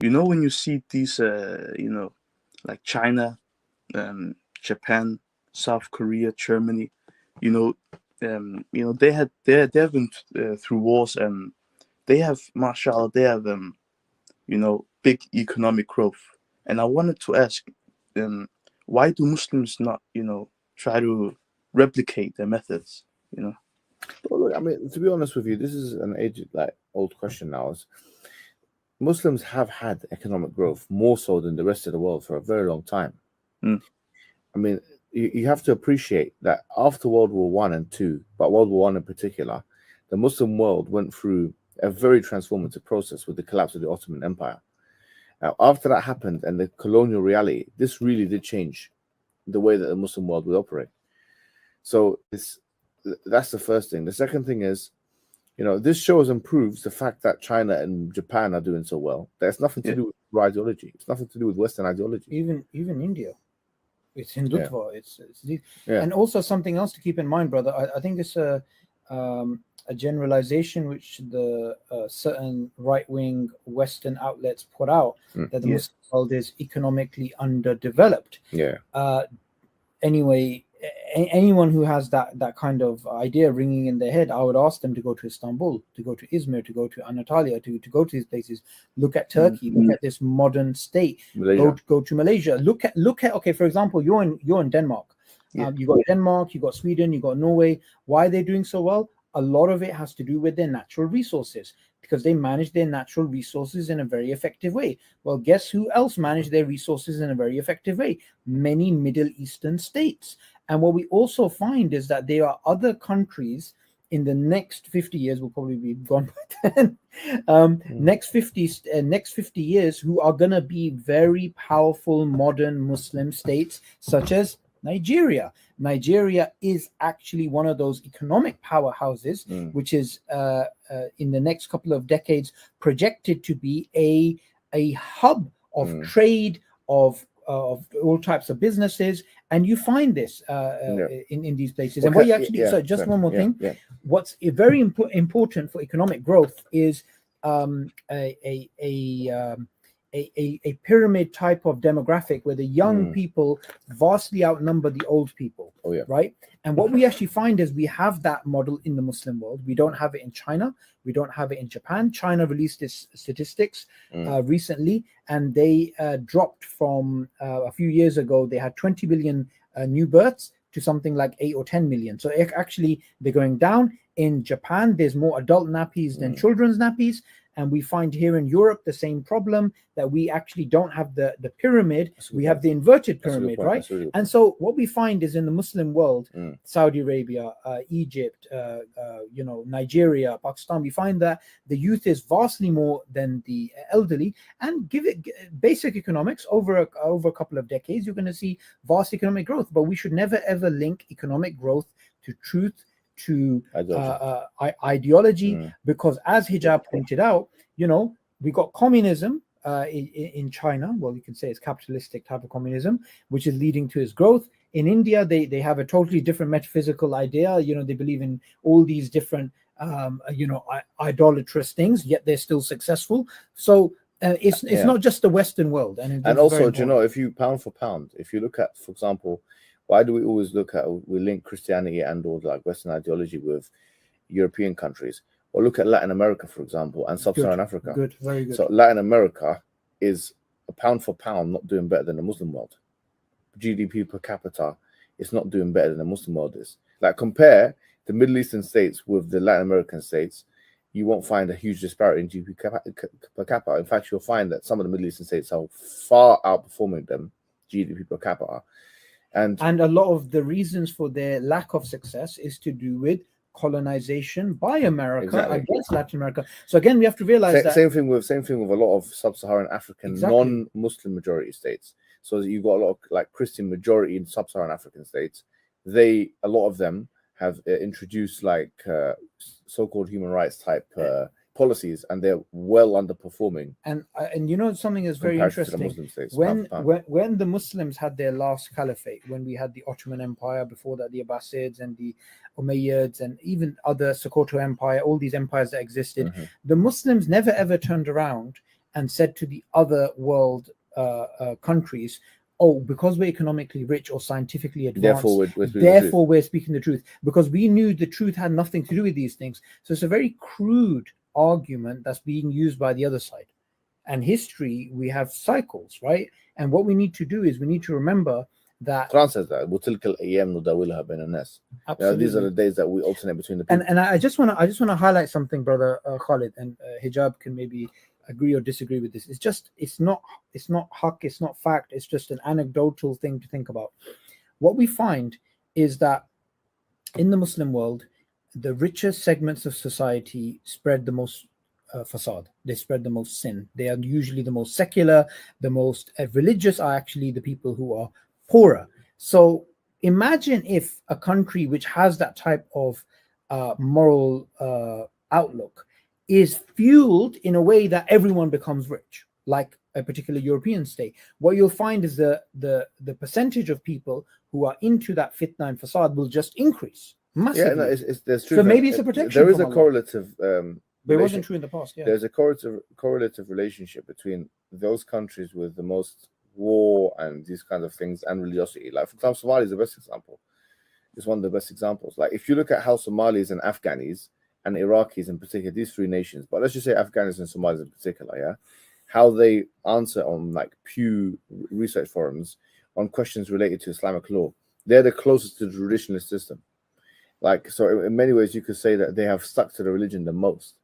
when you see these, like China, Japan, South Korea, Germany, you know, they have been through wars, and they have, mashallah, they have big economic growth. And I wanted to ask, um, why do Muslims not, try to replicate their methods? You know. Well, look, I mean, to be honest with you, this is an aged, like old question now. Is Muslims have had economic growth more so than the rest of the world for a very long time. Mm, I mean, you have to appreciate that after World War One and Two, but World War One in particular, the Muslim world went through a very transformative process with the collapse of the Ottoman Empire. Now, after that happened and the colonial reality, this really did change the way that the Muslim world would operate. So that's the first thing. The second thing is, this shows and proves the fact that China and Japan are doing so well. There's nothing to yeah. do with ideology. It's nothing to do with Western ideology. Even India, it's Yeah. Hindutva. It's Yeah. And also something else to keep in mind, brother. I think it's a generalization which the certain right-wing Western outlets put out, that the Yeah. Muslim world is economically underdeveloped. Yeah. Anyway, anyone who has that kind of idea ringing in their head, I would ask them to go to Istanbul, to go to Izmir, to go to Anatolia, to go to these places. Look at Turkey. Look at this modern state. Malaysia. Go to Malaysia. Look at. Okay, for example, you're in Denmark. Yeah. You got Denmark, you got Sweden, you got Norway. Why are they doing so well? A lot of it has to do with their natural resources, because they manage their natural resources in a very effective way. Well, guess who else manage their resources in a very effective way? Many Middle Eastern states. And what we also find is that there are other countries in the next 50 years, will probably be gone by then, next 50 years, who are going to be very powerful modern Muslim states, such as Nigeria. Nigeria is actually one of those economic powerhouses, which is in the next couple of decades projected to be a hub of trade, of all types of businesses, and you find this in these places. And what you actually, so just one more thing, what's very important for economic growth is a pyramid type of demographic where the young people vastly outnumber the old people. Right? And what we actually find is we have that model in the Muslim world. We don't have it in China. We don't have it in Japan. China released its statistics recently, and they dropped from a few years ago. They had 20 million new births to something like 8 or 10 million. So actually, they're going down. In Japan, there's more adult nappies than children's nappies. And we find here in Europe the same problem, that we actually don't have the pyramid. We have the inverted pyramid, right? And so what we find is in the Muslim world, Saudi Arabia, Egypt, Nigeria, Pakistan, we find that the youth is vastly more than the elderly. And give it basic economics over a couple of decades, you're going to see vast economic growth. But we should never ever link economic growth to truth, to ideology, because as Hijab pointed out, we got communism in China. Well, you can say it's capitalistic type of communism, which is leading to its growth. In India, they have a totally different metaphysical idea. They believe in all these different idolatrous things, yet they're still successful. So it's not just the Western world. And also, if you pound for pound, if you look at, for example, why do we always we link Christianity and or like Western ideology with European countries? Or look at Latin America, for example, and Sub-Saharan Africa. Good, very good. So Latin America is a pound for pound not doing better than the Muslim world. GDP per capita is not doing better than the Muslim world is. Like, compare the Middle Eastern states with the Latin American states, you won't find a huge disparity in GDP per capita. In fact, you'll find that some of the Middle Eastern states are far outperforming them GDP per capita. And a lot of the reasons for their lack of success is to do with colonization by America against Latin America. So again, we have to realize that same thing with a lot of sub-Saharan African non-Muslim majority states. So you've got a lot of like Christian majority in sub-Saharan African states. A lot of them have introduced like so-called human rights type policies, and they're well underperforming. And something is very interesting. When the Muslims had their last caliphate, when we had the Ottoman Empire, before that the Abbasids and the Umayyads and even other Sokoto Empire, all these empires that existed, the Muslims never ever turned around and said to the other world countries, oh, because we're economically rich or scientifically advanced, therefore we're speaking the truth, because we knew the truth had nothing to do with these things. So it's a very crude argument that's being used by the other side. And history, we have cycles, right? And what we need to do is we need to remember that Quran says that these are the days that we alternate between the people. And I just want to highlight something, brother Khalid, and Hijab can maybe agree or disagree with this. It's not haqq, it's not fact, it's just an anecdotal thing to think about. What we find is that in the Muslim world, the richer segments of society spread the most fasad. They spread the most sin. They are usually the most secular, the most religious are actually the people who are poorer. So imagine if a country which has that type of moral outlook is fueled in a way that everyone becomes rich, like a particular European state. What you'll find is the percentage of people who are into that fitna and fasad will just increase massively. Yeah, no, there's true. So maybe it's a protection. There is a correlative. But it wasn't true in the past. Yeah. There's a correlative relationship between those countries with the most war and these kinds of things and religiosity. Like, for example, Somalia is the best example. It's one of the best examples. Like, if you look at how Somalis and Afghanis and Iraqis in particular, these three nations, but let's just say Afghanis and Somalis in particular, yeah, how they answer on like Pew research forums on questions related to Islamic law, they're the closest to the traditionalist system. Like, so in many ways, you could say that they have stuck to the religion the most.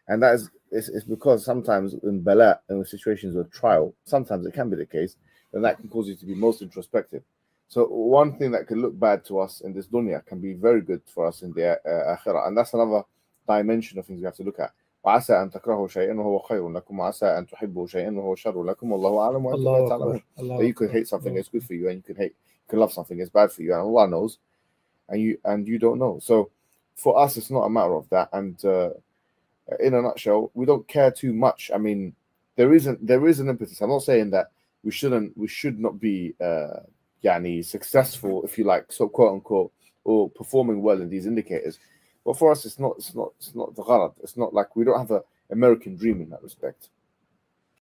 And that is it's because sometimes in bala, in situations of trial, sometimes it can be the case, and that can cause you to be most introspective. So one thing that can look bad to us in this dunya can be very good for us in the akhirah. And that's another dimension of things we have to look at. وعسى أن تكرهوا شيئا وهو خير لكم وعسى أن تحبوا شيئا وهو شر لكم والله أعلم وأنتم لا تعلمون. You could hate something, it's good for you, and you can love something, it's bad for you, and Allah knows, and you don't know. So for us, it's not a matter of that. And in a nutshell, we don't care too much. I mean, there is an impetus. I'm not saying that we should not be successful, if you like, so quote unquote, or performing well in these indicators. But for us, it's not the gharad. It's not like we don't have an American dream in that respect.